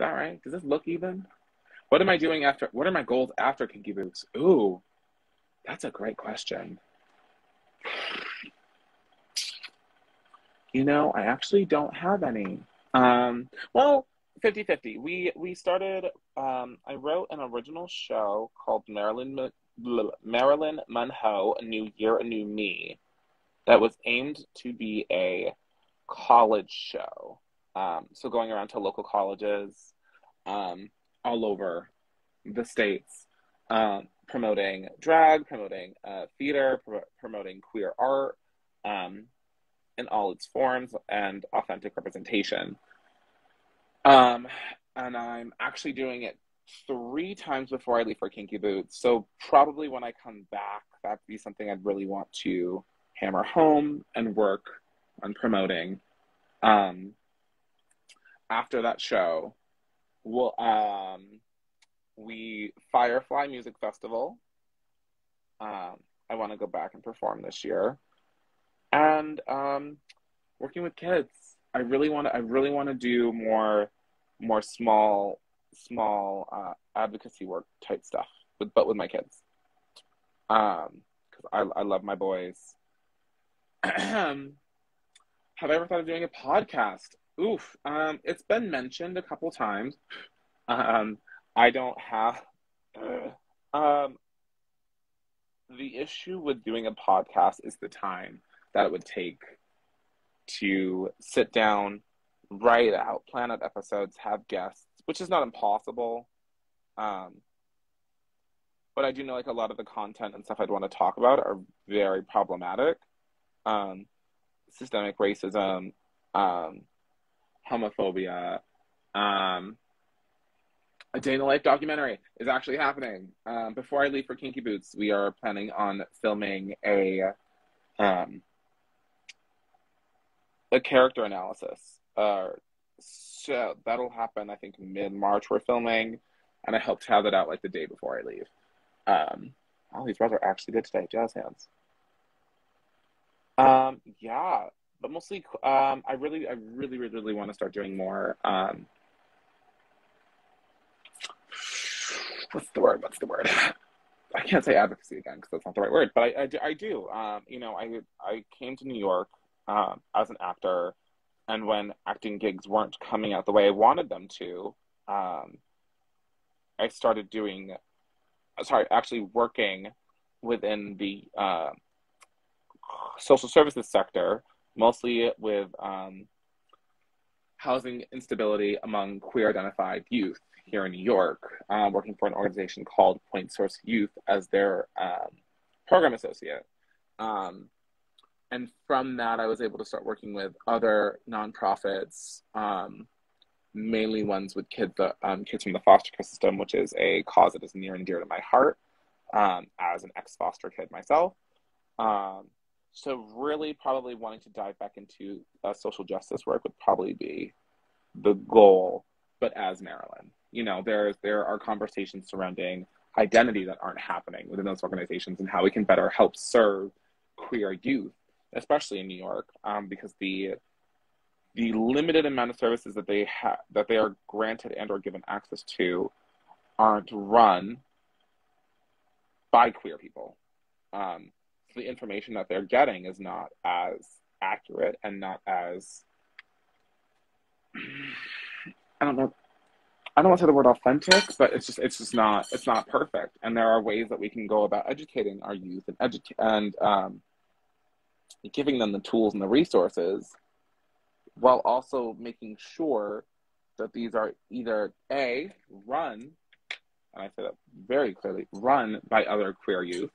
that right? Does this look even? What am I doing after? What are my goals after Kinky Boots? Ooh, that's a great question. I actually don't have any. Well, 50-50. We started, I wrote an original show called Marilyn Monhoe, A New Year, A New Me, that was aimed to be a college show. So going around to local colleges, all over the states, promoting drag, promoting theater, promoting queer art, in all its forms and authentic representation. And I'm actually doing it 3 times before I leave for Kinky Boots. So probably when I come back, that'd be something I'd really want to hammer home and work on promoting. After that show, we Firefly Music Festival. I want to go back and perform this year, and working with kids. I really want to do more small advocacy work type stuff, but with my kids. Because I love my boys. Have I ever thought of doing a podcast? Oof. It's been mentioned a couple times. I don't have. The issue with doing a podcast is the time that it would take to sit down, write out, plan out episodes, have guests, which is not impossible. But I do know like a lot of the content and stuff I'd want to talk about are very problematic. Systemic racism, homophobia. A Day in the Life documentary is actually happening. Before I leave for Kinky Boots, we are planning on filming a character analysis. So that'll happen, I think, mid-March we're filming, and I hope to have it out like the day before I leave. All these bras are actually good today. Jazz hands. Yeah, but mostly, I really want to start doing more. What's the word? I can't say advocacy again because that's not the right word, but I do. I came to New York as an actor, and when acting gigs weren't coming out the way I wanted them to, I started working within the social services sector, mostly with housing instability among queer identified youth here in New York, working for an organization called Point Source Youth as their program associate. And from that, I was able to start working with other nonprofits, mainly ones with kids from the foster care system, which is a cause that is near and dear to my heart, as an ex-foster kid myself. So really probably wanting to dive back into social justice work would probably be the goal, but as Marilyn. There are conversations surrounding identity that aren't happening within those organizations and how we can better help serve queer youth, especially in New York, because the limited amount of services that they are granted and or given access to aren't run by queer people. So the information that they're getting is not as accurate and not as, I don't want to say the word authentic, but it's not perfect. And there are ways that we can go about educating our youth and giving them the tools and the resources, while also making sure that these are either run, and I say that very clearly, run by other queer youth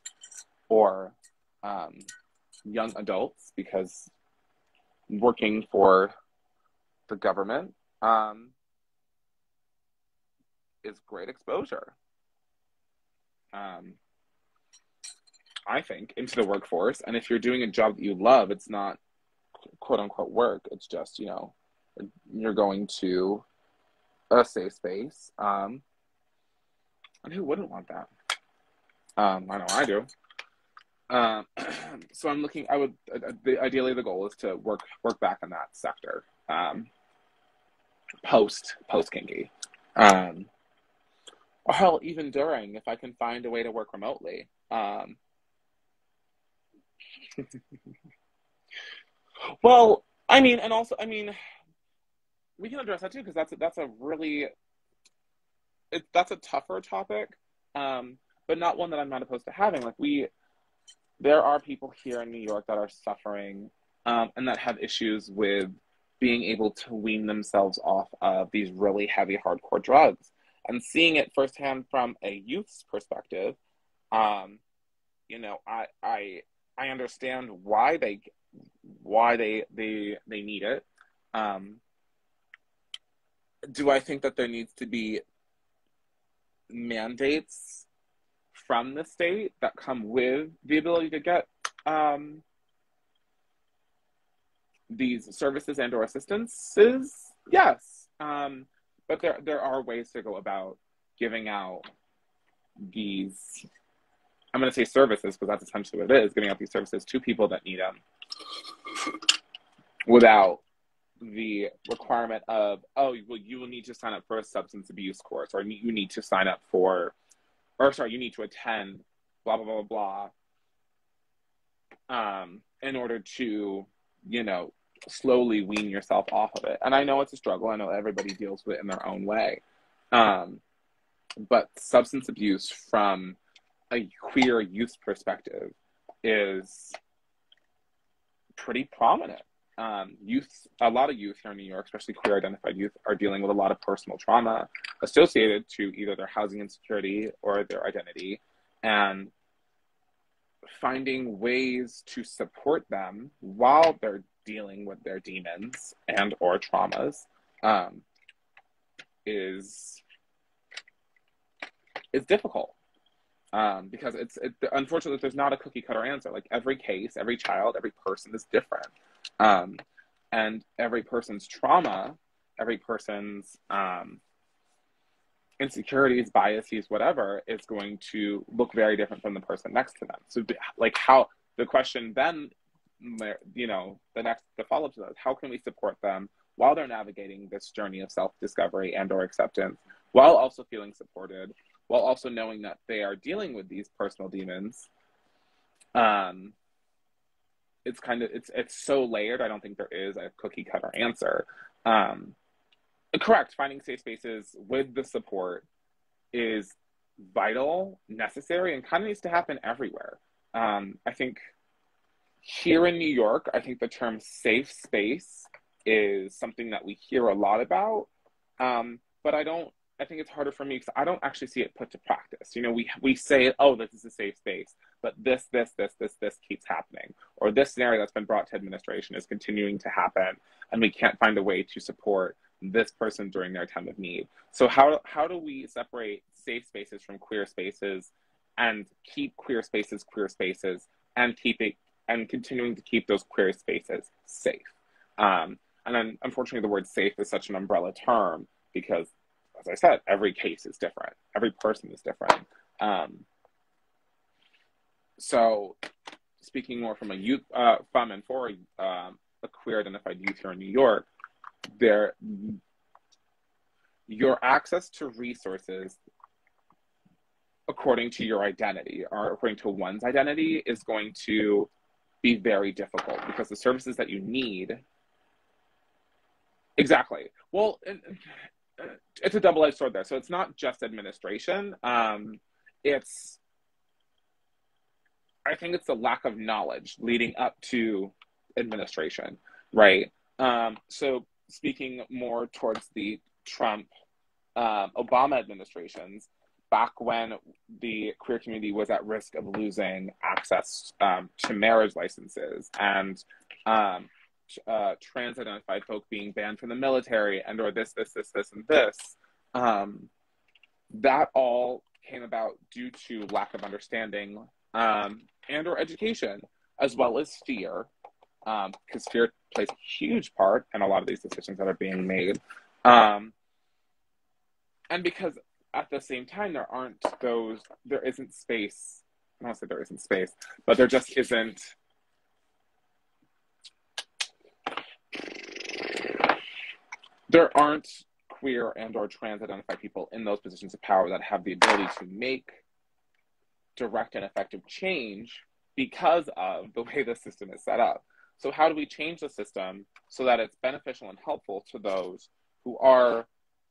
or young adults, because working for the government is great exposure, I think, into the workforce. And if you're doing a job that you love, it's not quote unquote work. It's just, you're going to a safe space. And who wouldn't want that? I know I do. So I'm looking, ideally the goal is to work back in that sector, post kinky. Um, or hell, even during, if I can find a way to work remotely. Well, I mean, and also, I mean, we can address that too because that's a really that's a tougher topic, but not one that I'm not opposed to having. Like there are people here in New York that are suffering, and that have issues with being able to wean themselves off of these really heavy, hardcore drugs, and seeing it firsthand from a youth's perspective. Um, I understand why they need it. Um, do I think that there needs to be mandates from the state that come with the ability to get these services and or assistances? Yes, but there are ways to go about giving out these. I'm going to say services because that's essentially what it is, giving out these services to people that need them without the requirement of, oh, well, you will need to sign up for a substance abuse course, or you need to sign up for, or sorry, you need to attend blah, blah, blah, blah, in order to, slowly wean yourself off of it. And I know it's a struggle. I know everybody deals with it in their own way. But substance abuse from a queer youth perspective is pretty prominent. A lot of youth here in New York, especially queer identified youth, are dealing with a lot of personal trauma associated to either their housing insecurity or their identity, and finding ways to support them while they're dealing with their demons and or traumas is difficult. Because unfortunately there's not a cookie cutter answer. Like every case, every child, every person is different. And every person's trauma, every person's insecurities, biases, whatever, is going to look very different from the person next to them. So how the question then, the follow-up to that is, how can we support them while they're navigating this journey of self-discovery and or acceptance, while also feeling supported, while also knowing that they are dealing with these personal demons. It's so layered. I don't think there is a cookie cutter answer. Correct. Finding safe spaces with the support is vital, necessary, and kind of needs to happen everywhere. I think here in New York, I think the term safe space is something that we hear a lot about. But I think it's harder for me because I don't actually see it put to practice. We say, oh, this is a safe space, but this keeps happening. Or this scenario that's been brought to administration is continuing to happen, and we can't find a way to support this person during their time of need. So how do we separate safe spaces from queer spaces and keep queer spaces, and continuing to keep those queer spaces safe? And then, unfortunately, the word safe is such an umbrella term because, as I said, every case is different. Every person is different. So speaking more from a youth, from and for a queer identified youth here in New York, your access to resources according to your identity or according to one's identity is going to be very difficult because the services that you need. Exactly. Well, it's a double-edged sword there. So it's not just administration. I think it's the lack of knowledge leading up to administration, right? So speaking more towards the Trump, Obama administrations, back when the queer community was at risk of losing access to marriage licenses and trans-identified folk being banned from the military and or this, and this, that all came about due to lack of understanding and or education, as well as fear, because fear plays a huge part in a lot of these decisions that are being made. And because at the same time, there isn't space, I don't want to say there isn't space, but there just isn't, there aren't queer and or trans identified people in those positions of power that have the ability to make direct and effective change because of the way the system is set up. So how do we change the system so that it's beneficial and helpful to those who are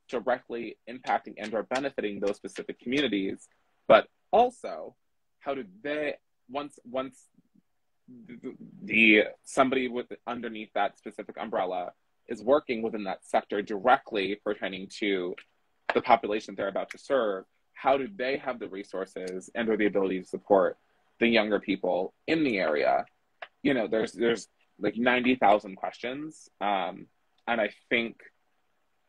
directly impacting and or benefiting those specific communities, but also how do they, once the somebody with underneath that specific umbrella is working within that sector directly pertaining to the population they're about to serve, how do they have the resources and or the ability to support the younger people in the area? You know, there's like 90,000 questions. And I think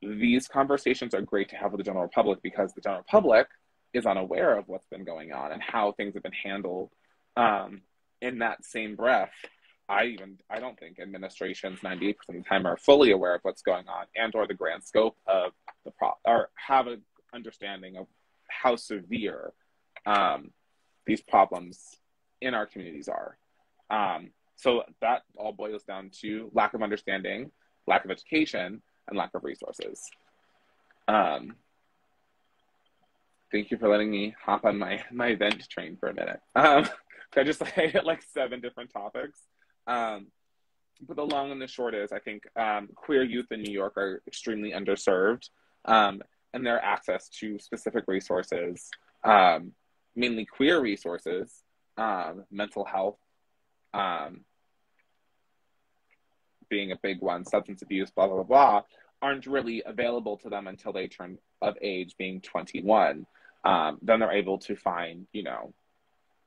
these conversations are great to have with the general public because the general public is unaware of what's been going on and how things have been handled. In that same breath, I don't think administrations 98% of the time are fully aware of what's going on and or the grand scope of the or have an understanding of how severe these problems in our communities are. So that all boils down to lack of understanding, lack of education, and lack of resources. Thank you for letting me hop on my event train for a minute. I just hit like 7 different topics. But the long and the short is, I think queer youth in New York are extremely underserved, and their access to specific resources, mainly queer resources, mental health, being a big one, substance abuse, blah, blah, blah, aren't really available to them until they turn of age, being 21. Then they're able to find, you know,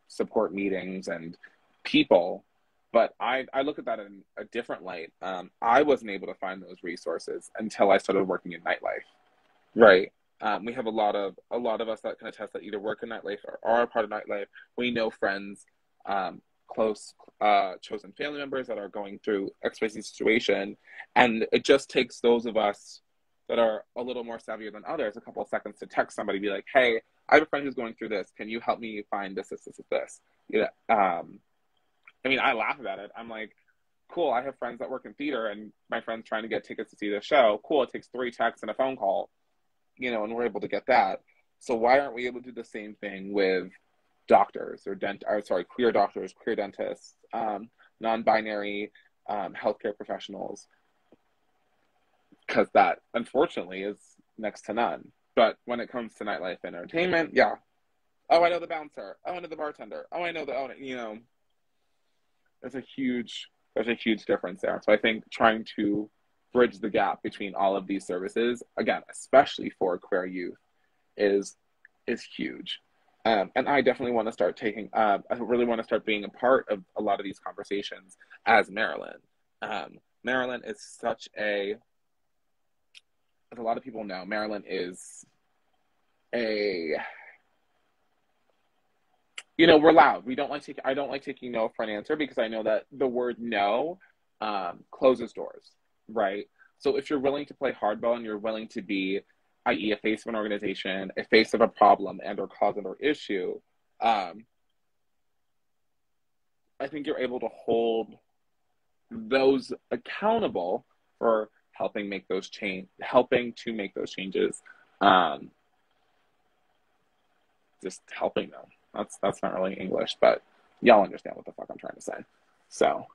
support meetings and people. But I look at that in a different light. I wasn't able to find those resources until I started working in nightlife, right? We have a lot of us that can attest that either work in nightlife or are a part of nightlife. We know friends, close chosen family members that are going through XYZ situation, and it just takes those of us that are a little more savvier than others a couple of seconds to text somebody, be like, hey, I have a friend who's going through this. Can you help me find this? You know, I mean, I laugh about it. I'm like, cool, I have friends that work in theater and my friend's trying to get tickets to see the show. Cool, it takes 3 texts and a phone call, you know, and we're able to get that. So why aren't we able to do the same thing with doctors or queer doctors, queer dentists, non-binary healthcare professionals? Because that, unfortunately, is next to none. But when it comes to nightlife and entertainment, yeah. Oh, I know the bouncer. Oh, I know the bartender. Oh, I know you know, there's a huge difference there. So I think trying to bridge the gap between all of these services, again, especially for queer youth, is huge. And I definitely want to start I really want to start being a part of a lot of these conversations as Marilyn. Marilyn is such as a lot of people know, Marilyn is you know, we're loud. I don't like taking no for an answer because I know that the word no closes doors, right? So if you're willing to play hardball and you're willing to be, i.e. a face of an organization, a face of a problem and or cause of or issue, I think you're able to hold those accountable for helping to make those changes. Just helping them. That's not really English, but y'all understand what the fuck I'm trying to say. So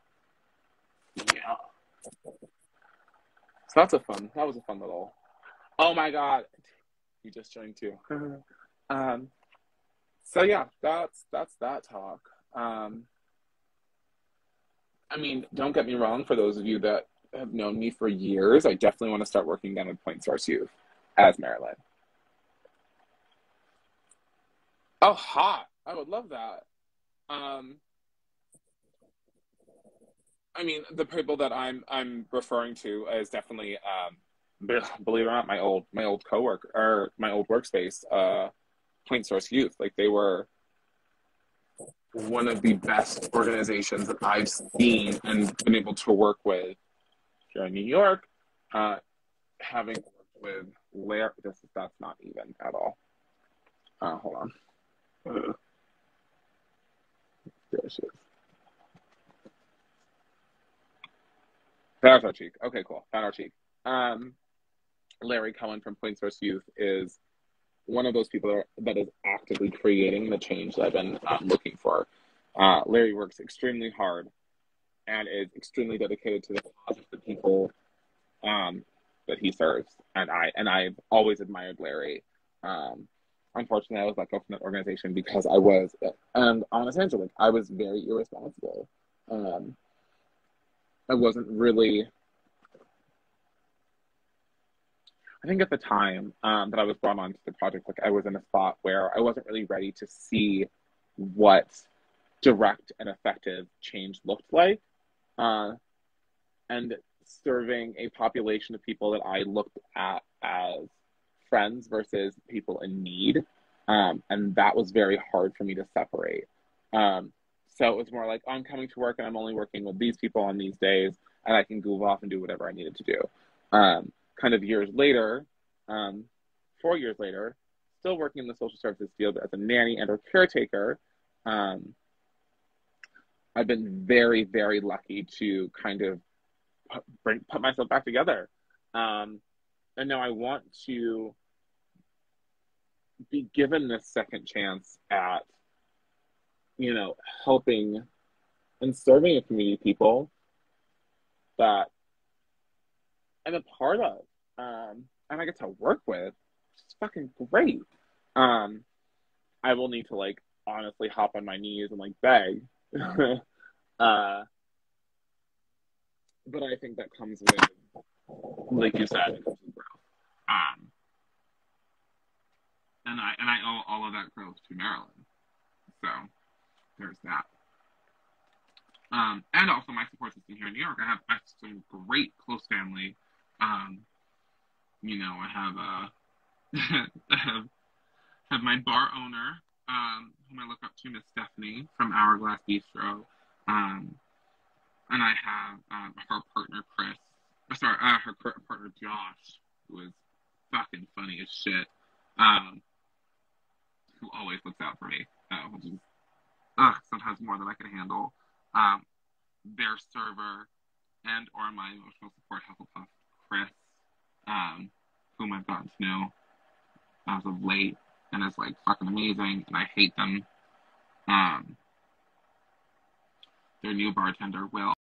yeah. So that was a fun little, oh my god, you just joined too. So yeah, that's that talk. I mean, don't get me wrong, for those of you that have known me for years, I definitely want to start working down with Point Source Youth as Marilyn. Oh, hot. I would love that. I mean, the people that I'm referring to is definitely, believe it or not, my old coworker or my old workspace, Point Source Youth. Like, they were one of the best organizations that I've seen and been able to work with here in New York. Having worked with Larry, that's not even at all. Hold on. There she is. Found our cheek. Okay, cool. Found our cheek. Larry Cohen from Point Source Youth is one of those people that is actively creating the change that I've been looking for. Larry works extremely hard and is extremely dedicated to the cause of the people that he serves. And I've always admired Larry. Unfortunately, I was let go from that organization because I was, and honest answer, like I was very irresponsible. I wasn't really. I think at the time that I was brought onto the project, like I was in a spot where I wasn't really ready to see what direct and effective change looked like, and serving a population of people that I looked at as friends versus people in need, and that was very hard for me to separate. So it was more like, oh, I'm coming to work and I'm only working with these people on these days, and I can goof off and do whatever I needed to do. Kind of years later, 4 years later, still working in the social services field as a nanny and or caretaker, I've been very, very lucky to kind of put myself back together. And now I want to be given this second chance at, helping and serving a community of people that I'm a part of, and I get to work with. It's fucking great. I will need to like honestly hop on my knees and like beg, but I think that comes with, like you said, it comes with growth. And I owe all of that growth to Marilyn. So there's that. And also my support system here in New York. I have some great close family. I have I have my bar owner, whom I look up to, Miss Stephanie from Hourglass Bistro. And I have her partner Chris. Her partner Josh, who is fucking funny as shit. Who always looks out for me, which is sometimes more than I can handle. Their server and or my emotional support Hufflepuff, Chris, whom I've gotten to know as of late, and is like fucking amazing, and I hate them. Their new bartender, Will.